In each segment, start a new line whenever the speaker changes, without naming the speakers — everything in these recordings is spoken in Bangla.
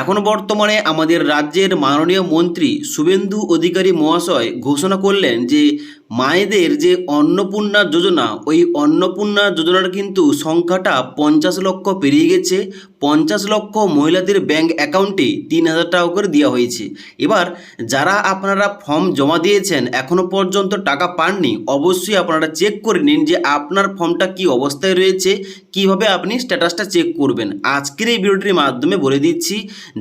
এখন বর্তমানে আমাদের রাজ্যের মাননীয় মন্ত্রী শুভেন্দু অধিকারী মহাশয় ঘোষণা করলেন যে মায়েদের যে অন্নপূর্ণা যোজনা, ওই অন্নপূর্ণা যোজনার কিন্তু সংখ্যাটা 50 লক্ষ পেরিয়ে গেছে। 50 লক্ষ মহিলাদের ব্যাংক অ্যাকাউন্টে 3,000 টাকা করে দেওয়া হয়েছে। এবার যারা আপনারা ফর্ম জমা দিয়েছেন এখনও পর্যন্ত টাকা পাননি, অবশ্যই আপনারা চেক করে নিন যে আপনার ফর্মটা কি অবস্থায় রয়েছে, কিভাবে আপনি স্ট্যাটাসটা চেক করবেন। আজকের এই ভিডিওটির মাধ্যমে বলে দিচ্ছি।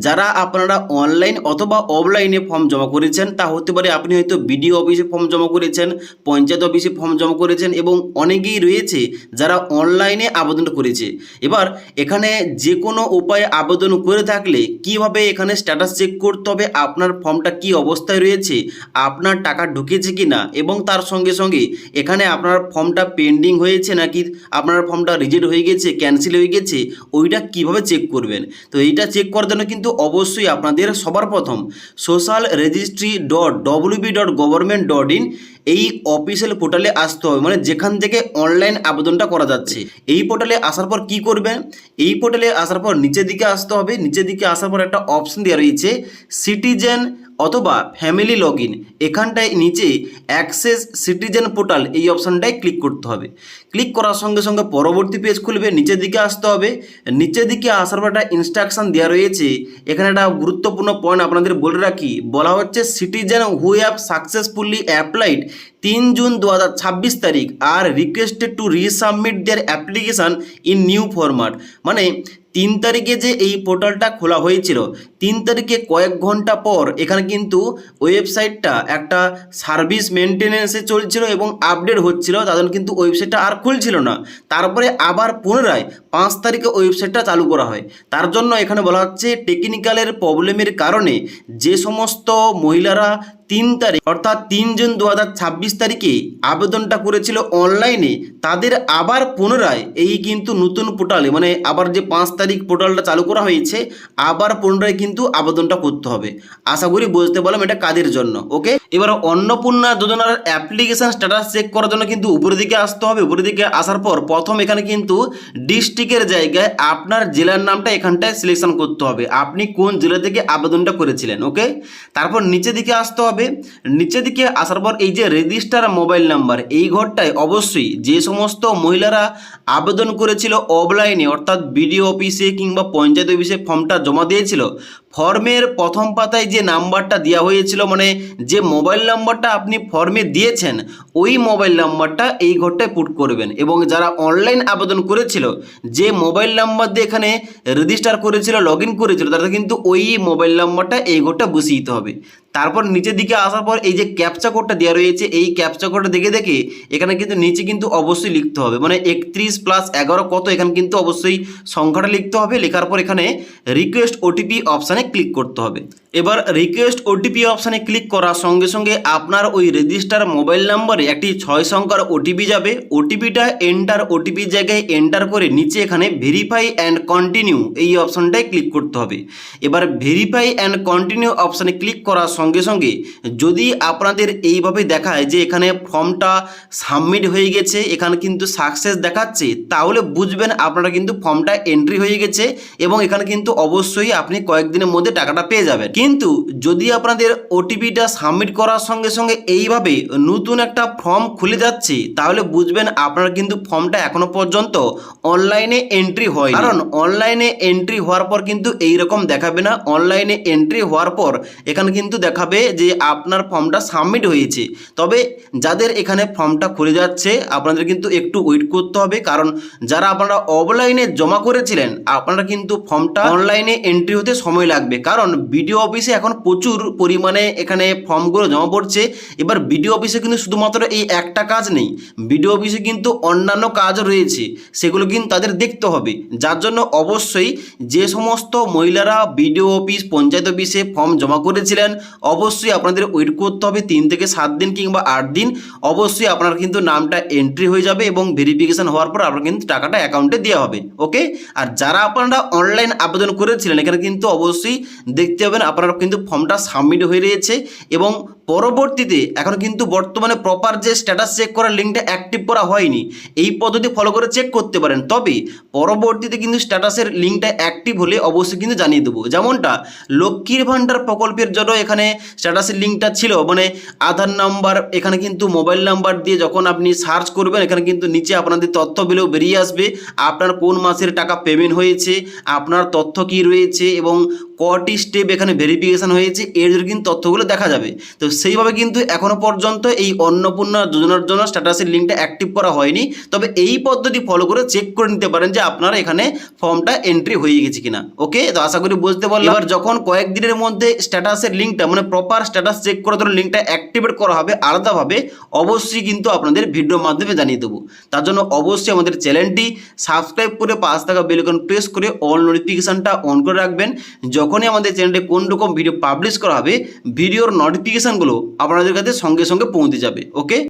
যারা আপনারা অনলাইন অথবা অফলাইনে ফর্ম জমা করেছেন, তা হতে পারে আপনি হয়তো বিডিও অফিসে ফর্ম জমা করেছেন, পঞ্চায়েত অফিসে ফর্ম জমা করেছেন, এবং অনেকেই রয়েছে যারা অনলাইনে আবেদন করেছে। এবার এখানে যে কোনো উপায়ে আবেদন করে থাকলে কিভাবে এখানে স্ট্যাটাস চেক করতে হবে, আপনার ফর্মটা কি অবস্থায় রয়েছে, আপনার টাকা ঢুকেছে কি না, এবং তার সঙ্গে সঙ্গে এখানে আপনার ফর্মটা পেন্ডিং হয়েছে নাকি আপনার ফর্মটা রিজেক্ট হয়ে গেছে, ক্যান্সেল হয়ে গেছে, ওইটা কিভাবে চেক করবেন। তো এইটা চেক করার জন্য কিন্তু অবশ্যই আপনাদের সবার প্রথম socialregistry.wb.government.in এই অফিসিয়াল পোর্টালে আসতে হবে, মানে যেখান থেকে অনলাইন আবেদনটা করা যাচ্ছে। এই পোর্টালে আসার পর কি করবেন, এই পোর্টালে আসার পর নিচের দিকে আসতে হবে। নিচের দিকে আসার পর একটা অপশন দেওয়া রয়েছে সিটিজেন অথবা ফ্যামিলি লগ ইন। এখানটায় নিচে অ্যাক্সেস সিটিজেন পোর্টাল, এই অপশানটায় ক্লিক করতে হবে। ক্লিক করার সঙ্গে সঙ্গে পরবর্তী পেজ খুলবে, নিচের দিকে আসতে হবে। নিচের দিকে আসার পর একটা ইনস্ট্রাকশান দেওয়া রয়েছে। এখানে একটা গুরুত্বপূর্ণ পয়েন্ট আপনাদের বলে রাখি, বলা হচ্ছে citizen who have successfully applied 3 June 2026 তারিখ আর requested to resubmit their application in new format. মানে 3 তারিখে যে এই পোর্টালটা খোলা হয়েছিল, 3 তারিখে কয়েক ঘন্টা পর এখানে কিন্তু ওয়েবসাইটটা একটা সার্ভিস মেনটেনেন্সে চলছিল এবং আপডেট হচ্ছিল, তাদের কিন্তু ওয়েবসাইটটা আর খুলছিল না। তারপরে আবার পুনরায় 5 তারিখে ওয়েবসাইটটা চালু করা হয়। তার জন্য এখানে বলা হচ্ছে টেকনিক্যালের প্রবলেমের কারণে যে সমস্ত মহিলারা 3 তারিখ অর্থাৎ 3 জুন 2026 তারিখে আবেদনটা করেছিল অনলাইনে, তাদের আবার পুনরায় এই কিন্তু নতুন পোর্টালে, মানে আবার যে 5 তারিখ পোর্টালটা চালু করা হয়েছে, আবার পুনরায় কিন্তু আবেদনটা করতে হবে। আশা করি বুঝতে পারলাম এটা কাদের জন্য। ওকে, এবার অন্নপূর্ণা যোজনার অ্যাপ্লিকেশন স্ট্যাটাস চেক করার জন্য কিন্তু উপরের দিকে আসতে হবে। উপরের দিকে আসার পর প্রথম এখানে কিন্তু ডিস্ট্রিক্টের জায়গায় আপনার জেলার নামটা এখানটায় সিলেকশন করতে হবে, আপনি কোন জেলা থেকে আবেদনটা করেছিলেন। ওকে, তারপর নিচের দিকে আসতে হবে। নিচের দিকে আসার পর এই যে রেজিস্টার মোবাইল নাম্বার, এই ঘরটায় অবশ্যই যে সমস্ত মহিলারা আবেদন করেছিল অফলাইনে অর্থাৎ বিডিও অফিসে কিংবা পঞ্চায়েত অফিসে ফর্মটা জমা দিয়েছিল, ফর্মের প্রথম পাতায় যে নাম্বারটা দেওয়া হয়েছিল, মানে যে মোবাইল নাম্বারটা আপনি ফর্মে দিয়েছেন, ওই মোবাইল নাম্বারটা এই ঘরটায় পুট করবেন। এবং যারা অনলাইন আবেদন করেছিল, যে মোবাইল নাম্বার দিয়ে এখানে রেজিস্টার করেছিল, লগ ইন করেছিল, তাদের কিন্তু ওই মোবাইল নাম্বারটা এই ঘরটা বসিয়ে দিতে হবে। তারপর নিচের দিকে আসার পর এই যে ক্যাপচা কোডটা দেওয়া রয়েছে, এই ক্যাপচা কোডটা দেখে দেখে এখানে কিন্তু নিচে কিন্তু অবশ্যই লিখতে হবে, মানে 31 + 11 কত, এখানে কিন্তু অবশ্যই সংখ্যাটা লিখতে হবে। লেখার পর এখানে রিকোয়েস্ট ওটিপি অপশানে ক্লিক করতে হবে। এবার রিকোয়েস্ট ওটিপি অপশানে ক্লিক করার সঙ্গে সঙ্গে আপনার ওই রেজিস্টার মোবাইল নাম্বারে একটি 6 সংখ্যার ওটিপি যাবে। ওটিপিটা এন্টার ওটিপির জায়গায় এন্টার করে নিচে এখানে ভেরিফাই অ্যান্ড কন্টিনিউ এই অপশানটায় ক্লিক করতে হবে। এবার ভেরিফাই অ্যান্ড কন্টিনিউ অপশানে ক্লিক করার সঙ্গে সঙ্গে যদি আপনাদের এইভাবে দেখায় যে এখানে ফর্মটা সাবমিট হয়ে গেছে, এখানে কিন্তু সাকসেস দেখাচ্ছে, তাহলে বুঝবেন আপনারা কিন্তু ফর্মটা এন্ট্রি হয়ে গেছে এবং এখানে কিন্তু অবশ্যই আপনি কয়েকদিনের মধ্যে টাকাটা পেয়ে যাবেন। কিন্তু যদি আপনাদের ওটিপিটা সাবমিট করার সঙ্গে সঙ্গে এইভাবে নতুন একটা ফর্ম খুলে যাচ্ছে, তাহলে বুঝবেন আপনারা কিন্তু ফর্মটা এখনো পর্যন্ত অনলাইনে এন্ট্রি হয়। কারণ অনলাইনে এন্ট্রি হওয়ার পর কিন্তু এইরকম দেখাবে না। অনলাইনে এন্ট্রি হওয়ার পর এখানে কিন্তু দেখাবে যে আপনার ফর্মটা সাবমিট হয়েছে। তবে যাদের এখানে ফর্মটা খুলে যাচ্ছে, আপনাদের কিন্তু একটু ওয়েট করতে হবে, কারণ যারা আপনারা অফলাইনে জমা করেছিলেন, আপনারা কিন্তু ফর্মটা অনলাইনে এন্ট্রি হতে সময় লাগবে। কারণ বিডিও অফিসে এখন প্রচুর পরিমাণে এখানে ফর্মগুলো জমা পড়ছে। এবার বিডিও অফিসে কিন্তু শুধুমাত্র এই একটা কাজ নেই, বিডিও অফিসে কিন্তু অন্যান্য কাজও রয়েছে, সেগুলো কিন্তু তাদের দেখতে হবে। যার জন্য অবশ্যই যে সমস্ত মহিলারা বিডিও অফিস পঞ্চায়েত অফিসে ফর্ম জমা করেছিলেন, অবশ্যই আপনাদের ওয়েট করতে হবে 3 থেকে 7 দিন কিংবা 8 দিন। অবশ্যই আপনার কিন্তু নামটা এন্ট্রি হয়ে যাবে এবং ভেরিফিকেশন হওয়ার পর আপনার কিন্তু টাকাটা অ্যাকাউন্টে দেওয়া হবে। ওকে, আর যারা আপনারা অনলাইন আবেদন করেছিলেন, এখানে কিন্তু অবশ্যই দেখতে পাবেন আপনারা কিন্তু ফর্মটা সাবমিট হয়ে রয়েছে এবং পরবর্তীতে এখন কিন্তু বর্তমানে প্রপার যে স্ট্যাটাস চেক করার লিঙ্কটা অ্যাক্টিভ করা হয়নি, এই পদ্ধতি ফলো করে চেক করতে পারেন। তবে পরবর্তীতে কিন্তু স্ট্যাটাসের লিঙ্কটা অ্যাক্টিভ হলে অবশ্যই কিন্তু জানিয়ে দেবো। যেমনটা লক্ষ্মীর ভাণ্ডার প্রকল্পের জন্য এখানে স্ট্যাটাসের লিঙ্কটা ছিল, মানে আধার নাম্বার, এখানে কিন্তু মোবাইল নাম্বার দিয়ে যখন আপনি সার্চ করবেন এখানে কিন্তু নিচে আপনাদের তথ্যগুলো বেরিয়ে আসবে, আপনার কোন মাসের টাকা পেমেন্ট হয়েছে, আপনার তথ্য কি রয়েছে এবং কটি স্টেপ এখানে ভেরিফিকেশন হয়েছে, এর জন্য কিন্তু তথ্যগুলো দেখা যাবে। তো সেইভাবে কিন্তু এখনও পর্যন্ত এই অন্নপূর্ণা যোজনার জন্য স্ট্যাটাসের লিঙ্কটা অ্যাক্টিভ করা হয়নি। তবে এই পদ্ধতি ফলো করে চেক করে নিতে পারেন যে আপনার এখানে ফর্মটা এন্ট্রি হয়ে গেছে কিনা। ওকে, তো আশা করি বুঝতে পারলাম। এবার যখন কয়েকদিনের মধ্যে স্ট্যাটাসের লিঙ্কটা মানে প্রপার স্ট্যাটাস চেক করার জন্য লিঙ্কটা অ্যাক্টিভেট করা হবে আলাদাভাবে, অবশ্যই কিন্তু আপনাদের ভিডিওর মাধ্যমে জানিয়ে দেবো। তার জন্য অবশ্যই আমাদের চ্যানেলটি সাবস্ক্রাইব করে পাশ থাকা বেল আইকন প্রেস করে অল নোটিফিকেশনটা অন করে রাখবেন। যখনই আমাদের চ্যানেলে কোন রকম ভিডিও পাবলিশ করা হবে, ভিডিওর নোটিফিকেশানগুলো আপনাদের কাছে সঙ্গে সঙ্গে পৌঁছে যাবে। ওকে।